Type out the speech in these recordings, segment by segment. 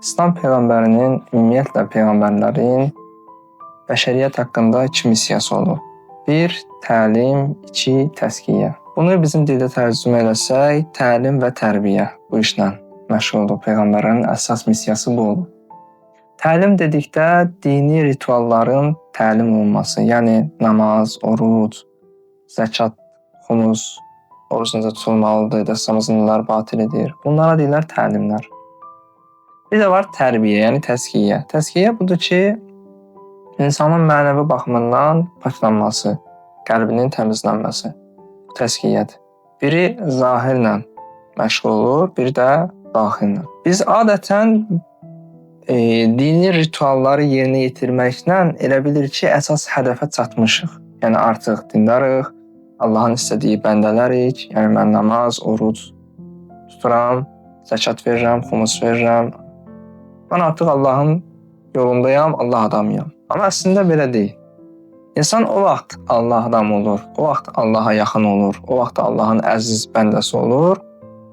İslam peyğəmbərinin, ümumiyyətlə peyğəmbərlərin bəşəriyyət haqqında 2 missiyası olub. 1. Təlim, 2. Təzkiyə. Bunu bizim dildə tərcümə eləsək, təlim və tərbiyə bu işlə məşğul olub. Peyğəmbərlərin əsas missiyası bu olub. Təlim dedikdə dini ritualların təlim olunması, yəni namaz, oruc, zəkat, xumus, oruc necə tutulmalıdır, dəstəmazınlar batil edir. Bunlara deyirlər təlimlər. Bir də var tərbiyə, yəni təzkiyə. Təzkiyə budur ki, insanın mənəvi baxımından paklanması, qəlbinin təmizlənməsi. Bu təzkiyədir. Biri zahirlə məşğul olur, biri də daxillə. Biz adətən dini ritualları yerinə yetirməklə elə bilirik ki, əsas hədəfə çatmışıq. Yəni artıq dindarıq, Allahın istədiyi bəndələrik. Yəni mən namaz, oruc tuturam, zəkat verirəm, xumus verirəm. Mən artıq Allahın yolundayam, Allah adamıyam. Amma əslində belə deyil. İnsan o vaxt Allah adamı olur, o vaxt Allaha yaxın olur, o vaxt Allahın əziz bəndəsi olur,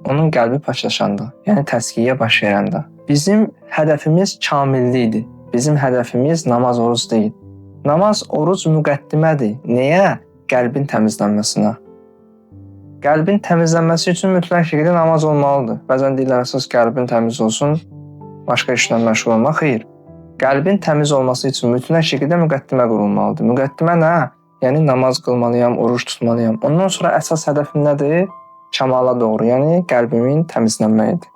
onun qəlbi paklaşanda, yəni təzkiyə baş verəndə. Bizim hədəfimiz kamillikdir. Bizim hədəfimiz namaz, oruc deyil. Namaz, oruc müqəddimədir. Nəyə? Qəlbin təmizlənməsinə. Qəlbin təmizlənməsi üçün mütləq şəkildə namaz olmalıdır. Bəzən deyirlər, əsas qəlbin təmiz olsun, başqa işlə məşğul olmaq. Xeyr. Qəlbin təmiz olması üçün mütləq şəkildə müqəddimə qurulmalıdır. Müqəddimə nə? Yəni namaz qılmalıyam, oruc tutmalıyam. Ondan sonra əsas hədəfim nədir? Kamala doğru, yəni qəlbimin təmizlənməyidir.